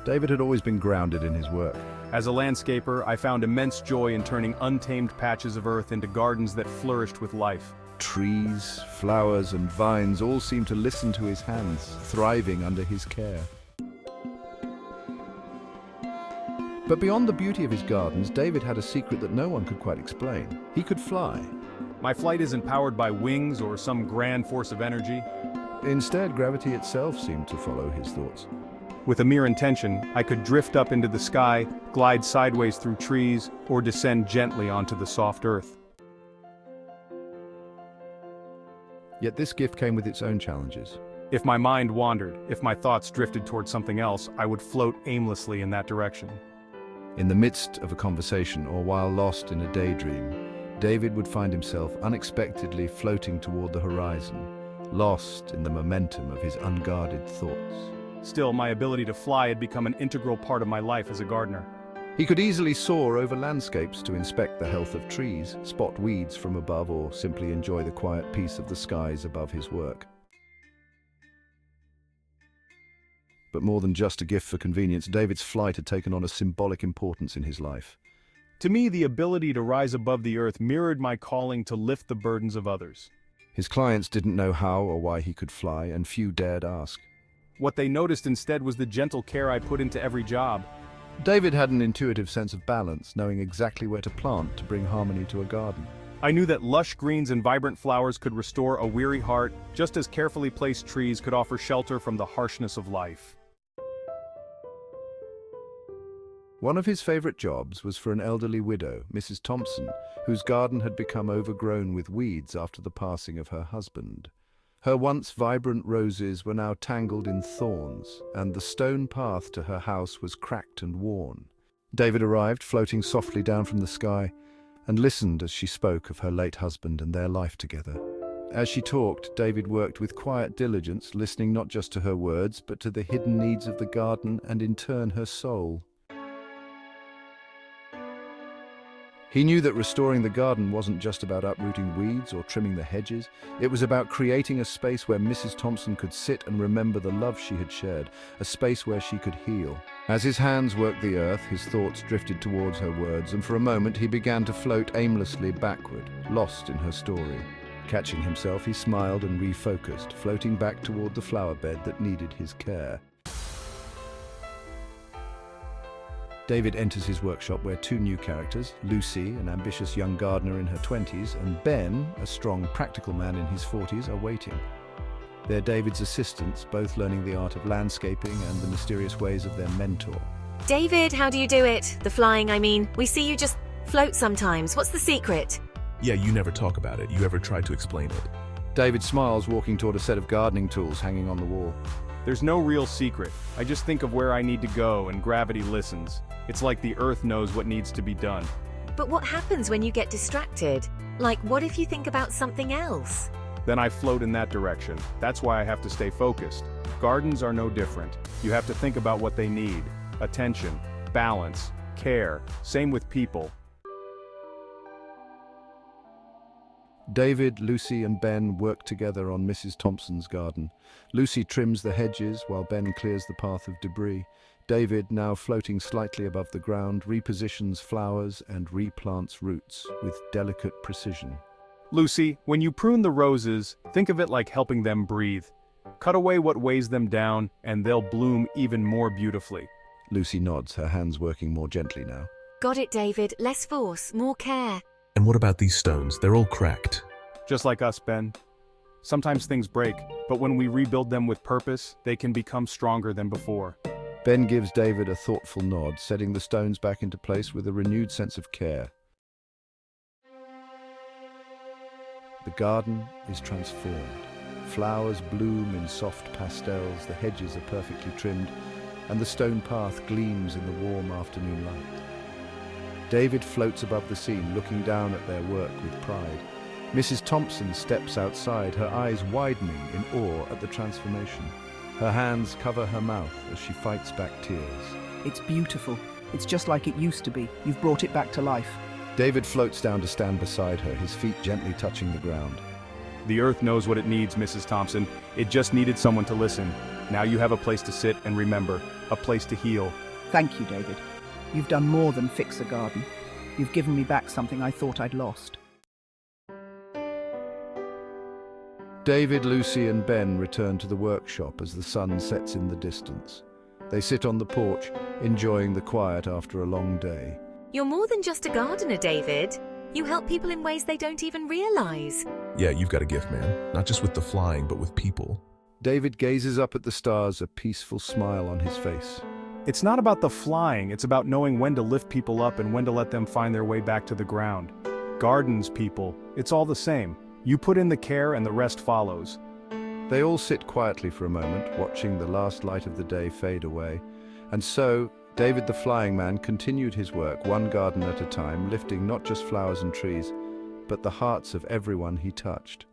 David had always been grounded in his work. As a landscaper, I found immense joy in turning untamed patches of earth into gardens that flourished with life. Trees, flowers, and vines all seemed to listen to his hands, thriving under his care. But beyond the beauty of his gardens, David had a secret that no one could quite explain. He could fly. My flight isn't powered by wings or some grand force of energy. Instead, gravity itself seemed to follow his thoughts. With a mere intention, I could drift up into the sky, glide sideways through trees, or descend gently onto the soft earth. Yet this gift came with its own challenges. If my mind wandered, if my thoughts drifted towards something else, I would float aimlessly in that direction. In the midst of a conversation or while lost in a daydream, David would find himself unexpectedly floating toward the horizon, lost in the momentum of his unguarded thoughts. Still, my ability to fly had become an integral part of my life as a gardener. He could easily soar over landscapes to inspect the health of trees, spot weeds from above, or simply enjoy the quiet peace of the skies above his work. But more than just a gift for convenience, David's flight had taken on a symbolic importance in his life. To me, the ability to rise above the earth mirrored my calling to lift the burdens of others. His clients didn't know how or why he could fly, and few dared ask. What they noticed instead was the gentle care I put into every job. David had an intuitive sense of balance, knowing exactly where to plant to bring harmony to a garden. I knew that lush greens and vibrant flowers could restore a weary heart, just as carefully placed trees could offer shelter from the harshness of life. One of his favorite jobs was for an elderly widow, Mrs. Thompson, whose garden had become overgrown with weeds after the passing of her husband. Her once vibrant roses were now tangled in thorns, and the stone path to her house was cracked and worn. David arrived, floating softly down from the sky, and listened as she spoke of her late husband and their life together. As she talked, David worked with quiet diligence, listening not just to her words, but to the hidden needs of the garden and in turn her soul. He knew that restoring the garden wasn't just about uprooting weeds or trimming the hedges. It was about creating a space where Mrs. Thompson could sit and remember the love she had shared, a space where she could heal. As his hands worked the earth, his thoughts drifted towards her words, and for a moment he began to float aimlessly backward, lost in her story. Catching himself, he smiled and refocused, floating back toward the flower bed that needed his care. David enters his workshop where two new characters, Lucy, an ambitious young gardener in her 20s, and Ben, a strong, practical man in his 40s, are waiting. They're David's assistants, both learning the art of landscaping and the mysterious ways of their mentor. David, how do you do it? The flying, I mean. We see you just float sometimes. What's the secret? Yeah, you never talk about it. You ever try to explain it? David smiles, walking toward a set of gardening tools hanging on the wall. There's no real secret. I just think of where I need to go, and gravity listens. It's like the earth knows what needs to be done. But what happens when you get distracted? Like, what if you think about something else? Then I float in that direction. That's why I have to stay focused. Gardens are no different. You have to think about what they need. Attention, balance, care. Same with people. David, Lucy, and Ben work together on Mrs. Thompson's garden. Lucy trims the hedges while Ben clears the path of debris. David, now floating slightly above the ground, repositions flowers and replants roots with delicate precision. Lucy, when you prune the roses, think of it like helping them breathe. Cut away what weighs them down, and they'll bloom even more beautifully. Lucy nods, her hands working more gently now. Got it, David. Less force, more care. And what about these stones? They're all cracked. Just like us, Ben. Sometimes things break, but when we rebuild them with purpose, they can become stronger than before. Ben gives David a thoughtful nod, setting the stones back into place with a renewed sense of care. The garden is transformed. Flowers bloom in soft pastels, the hedges are perfectly trimmed, and the stone path gleams in the warm afternoon light. David floats above the scene, looking down at their work with pride. Mrs. Thompson steps outside, her eyes widening in awe at the transformation. Her hands cover her mouth as she fights back tears. It's beautiful. It's just like it used to be. You've brought it back to life. David floats down to stand beside her, his feet gently touching the ground. The earth knows what it needs, Mrs. Thompson. It just needed someone to listen. Now you have a place to sit and remember, a place to heal. Thank you, David. You've done more than fix a garden. You've given me back something I thought I'd lost. David, Lucy and Ben return to the workshop as the sun sets in the distance. They sit on the porch, enjoying the quiet after a long day. You're more than just a gardener, David. You help people in ways they don't even realize. Yeah, you've got a gift, man. Not just with the flying, but with people. David gazes up at the stars, a peaceful smile on his face. It's not about the flying, it's about knowing when to lift people up and when to let them find their way back to the ground. Gardens, people, it's all the same. You put in the care and the rest follows. They all sit quietly for a moment, watching the last light of the day fade away. And so, David the Flying Man continued his work, one garden at a time, lifting not just flowers and trees, but the hearts of everyone he touched.